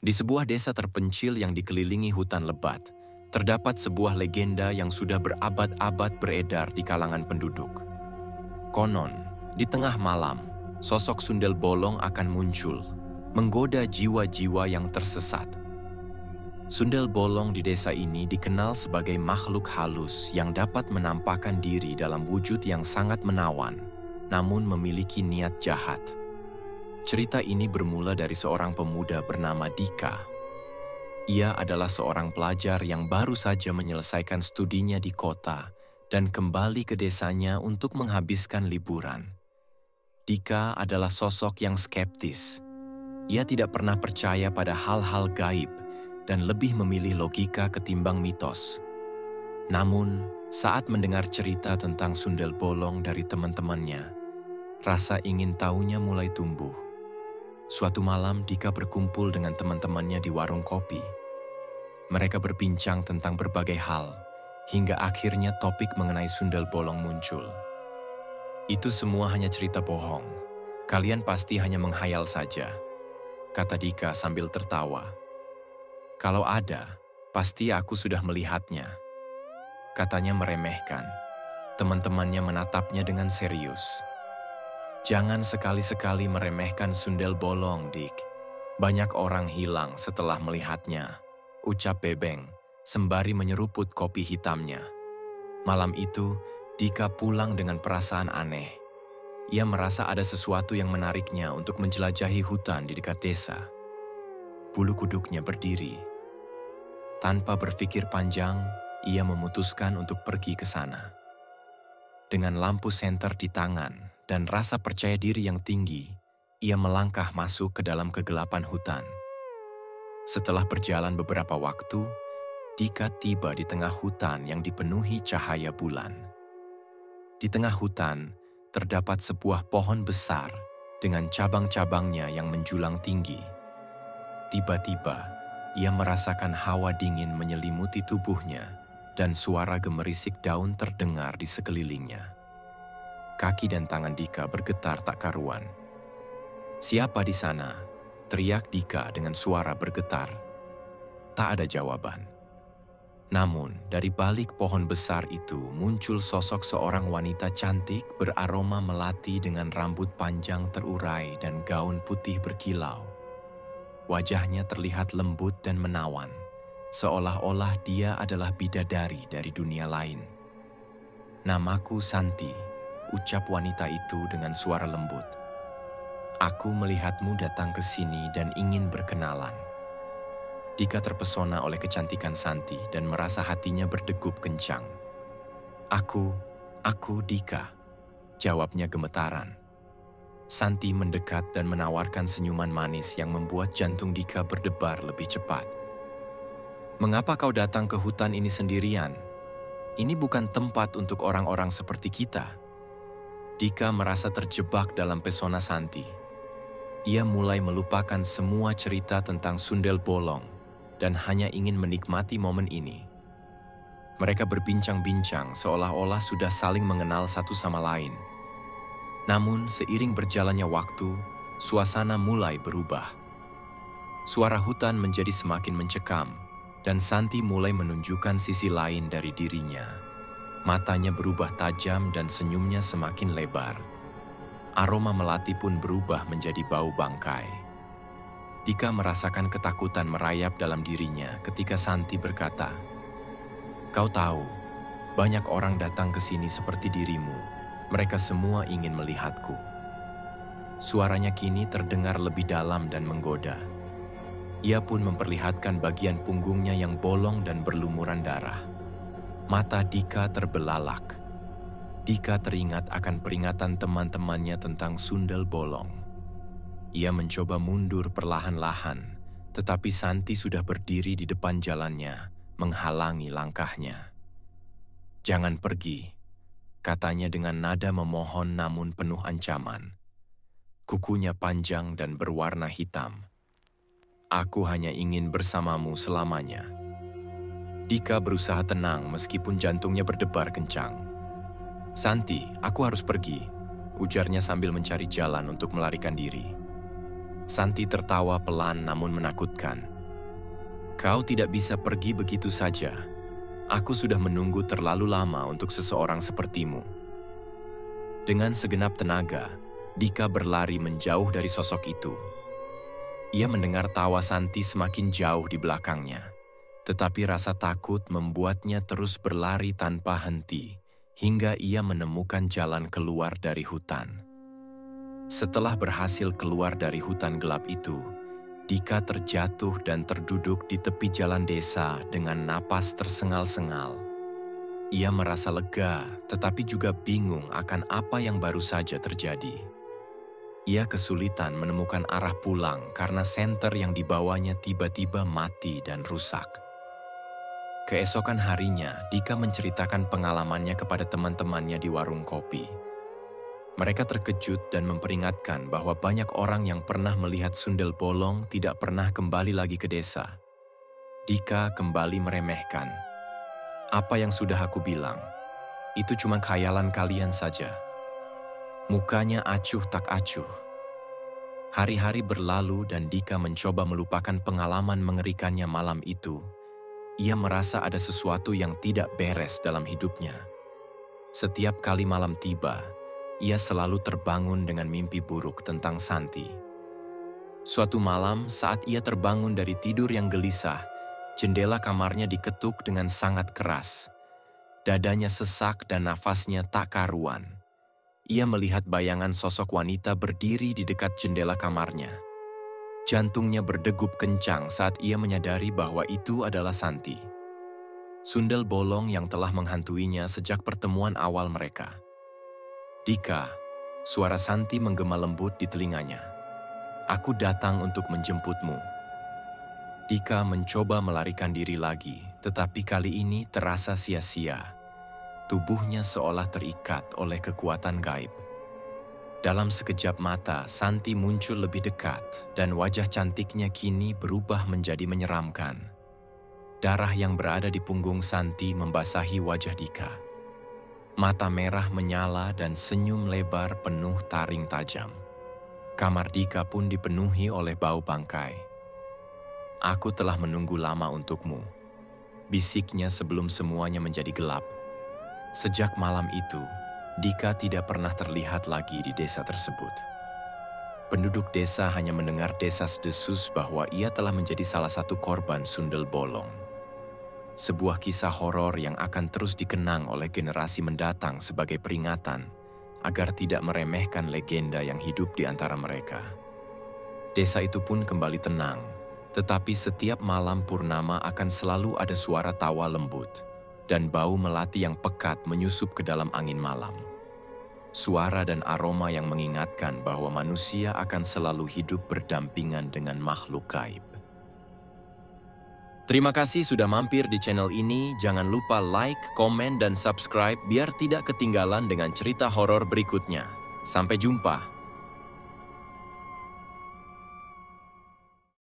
Di sebuah desa terpencil yang dikelilingi hutan lebat, terdapat sebuah legenda yang sudah berabad-abad beredar di kalangan penduduk. Konon, di tengah malam, sosok sundel bolong akan muncul, menggoda jiwa-jiwa yang tersesat. Sundel bolong di desa ini dikenal sebagai makhluk halus yang dapat menampakkan diri dalam wujud yang sangat menawan, namun memiliki niat jahat. Cerita ini bermula dari seorang pemuda bernama Dika. Ia adalah seorang pelajar yang baru saja menyelesaikan studinya di kota dan kembali ke desanya untuk menghabiskan liburan. Dika adalah sosok yang skeptis. Ia tidak pernah percaya pada hal-hal gaib dan lebih memilih logika ketimbang mitos. Namun, saat mendengar cerita tentang sundel bolong dari teman-temannya, rasa ingin tahunya mulai tumbuh. Suatu malam, Dika berkumpul dengan teman-temannya di warung kopi. Mereka berbincang tentang berbagai hal, hingga akhirnya topik mengenai sundel bolong muncul. Itu semua hanya cerita bohong. Kalian pasti hanya menghayal saja, kata Dika sambil tertawa. Kalau ada, pasti aku sudah melihatnya. Katanya meremehkan. Teman-temannya menatapnya dengan serius. Jangan sekali-sekali meremehkan sundel bolong, Dik. Banyak orang hilang setelah melihatnya, ucap Bebeng, sembari menyeruput kopi hitamnya. Malam itu, Dika pulang dengan perasaan aneh. Ia merasa ada sesuatu yang menariknya untuk menjelajahi hutan di dekat desa. Bulu kuduknya berdiri. Tanpa berpikir panjang, ia memutuskan untuk pergi ke sana. Dengan lampu senter di tangan dan rasa percaya diri yang tinggi, ia melangkah masuk ke dalam kegelapan hutan. Setelah berjalan beberapa waktu, Dika tiba di tengah hutan yang dipenuhi cahaya bulan. Di tengah hutan, terdapat sebuah pohon besar dengan cabang-cabangnya yang menjulang tinggi. Tiba-tiba, ia merasakan hawa dingin menyelimuti tubuhnya dan suara gemerisik daun terdengar di sekelilingnya. Kaki dan tangan Dika bergetar tak karuan. "Siapa di sana?" teriak Dika dengan suara bergetar. Tak ada jawaban. Namun, dari balik pohon besar itu muncul sosok seorang wanita cantik beraroma melati dengan rambut panjang terurai dan gaun putih berkilau. Wajahnya terlihat lembut dan menawan, seolah-olah dia adalah bidadari dari dunia lain. "Namaku Santi," ucap wanita itu dengan suara lembut. "Aku melihatmu datang ke sini dan ingin berkenalan." Dika terpesona oleh kecantikan Santi dan merasa hatinya berdegup kencang. Aku Dika," jawabnya gemetaran. Santi mendekat dan menawarkan senyuman manis yang membuat jantung Dika berdebar lebih cepat. "Mengapa kau datang ke hutan ini sendirian? Ini bukan tempat untuk orang-orang seperti kita." Dika merasa terjebak dalam pesona Santi. Ia mulai melupakan semua cerita tentang sundel bolong dan hanya ingin menikmati momen ini. Mereka berbincang-bincang seolah-olah sudah saling mengenal satu sama lain. Namun seiring berjalannya waktu, suasana mulai berubah. Suara hutan menjadi semakin mencekam, dan Santi mulai menunjukkan sisi lain dari dirinya. Matanya berubah tajam dan senyumnya semakin lebar. Aroma melati pun berubah menjadi bau bangkai. Dika merasakan ketakutan merayap dalam dirinya ketika Santi berkata, "Kau tahu, banyak orang datang ke sini seperti dirimu. Mereka semua ingin melihatku." Suaranya kini terdengar lebih dalam dan menggoda. Ia pun memperlihatkan bagian punggungnya yang bolong dan berlumuran darah. Mata Dika terbelalak. Dika teringat akan peringatan teman-temannya tentang sundel bolong. Ia mencoba mundur perlahan-lahan, tetapi Santi sudah berdiri di depan jalannya, menghalangi langkahnya. "Jangan pergi," katanya dengan nada memohon namun penuh ancaman. Kukunya panjang dan berwarna hitam. "Aku hanya ingin bersamamu selamanya." Dika berusaha tenang meskipun jantungnya berdebar kencang. "Santi, aku harus pergi," ujarnya sambil mencari jalan untuk melarikan diri. Santi tertawa pelan namun menakutkan. Kau tidak bisa pergi begitu saja. Aku sudah menunggu terlalu lama untuk seseorang sepertimu. Dengan segenap tenaga, Dika berlari menjauh dari sosok itu. Ia mendengar tawa Santi semakin jauh di belakangnya, tetapi rasa takut membuatnya terus berlari tanpa henti, hingga ia menemukan jalan keluar dari hutan. Setelah berhasil keluar dari hutan gelap itu, Dika terjatuh dan terduduk di tepi jalan desa dengan napas tersengal-sengal. Ia merasa lega, tetapi juga bingung akan apa yang baru saja terjadi. Ia kesulitan menemukan arah pulang karena senter yang dibawanya tiba-tiba mati dan rusak. Keesokan harinya, Dika menceritakan pengalamannya kepada teman-temannya di warung kopi. Mereka terkejut dan memperingatkan bahwa banyak orang yang pernah melihat sundel bolong tidak pernah kembali lagi ke desa. Dika kembali meremehkan. Apa yang sudah aku bilang, itu cuma khayalan kalian saja. Mukanya acuh tak acuh. Hari-hari berlalu dan Dika mencoba melupakan pengalaman mengerikannya malam itu. Ia merasa ada sesuatu yang tidak beres dalam hidupnya. Setiap kali malam tiba, ia selalu terbangun dengan mimpi buruk tentang Santi. Suatu malam saat ia terbangun dari tidur yang gelisah, jendela kamarnya diketuk dengan sangat keras. Dadanya sesak dan nafasnya tak karuan. Ia melihat bayangan sosok wanita berdiri di dekat jendela kamarnya. Jantungnya berdegup kencang saat ia menyadari bahwa itu adalah Santi. Sundel bolong yang telah menghantuinya sejak pertemuan awal mereka. Dika, suara Santi menggema lembut di telinganya. Aku datang untuk menjemputmu. Dika mencoba melarikan diri lagi, tetapi kali ini terasa sia-sia. Tubuhnya seolah terikat oleh kekuatan gaib. Dalam sekejap mata, Santi muncul lebih dekat dan wajah cantiknya kini berubah menjadi menyeramkan. Darah yang berada di punggung Santi membasahi wajah Dika. Mata merah menyala dan senyum lebar penuh taring tajam. Kamar Dika pun dipenuhi oleh bau bangkai. Aku telah menunggu lama untukmu, bisiknya sebelum semuanya menjadi gelap. Sejak malam itu, Dika tidak pernah terlihat lagi di desa tersebut. Penduduk desa hanya mendengar desas-desus bahwa ia telah menjadi salah satu korban sundel bolong. Sebuah kisah horor yang akan terus dikenang oleh generasi mendatang sebagai peringatan agar tidak meremehkan legenda yang hidup di antara mereka. Desa itu pun kembali tenang, tetapi setiap malam purnama akan selalu ada suara tawa lembut dan bau melati yang pekat menyusup ke dalam angin malam. Suara dan aroma yang mengingatkan bahwa manusia akan selalu hidup berdampingan dengan makhluk gaib. Terima kasih sudah mampir di channel ini. Jangan lupa like, komen, dan subscribe biar tidak ketinggalan dengan cerita horor berikutnya. Sampai jumpa.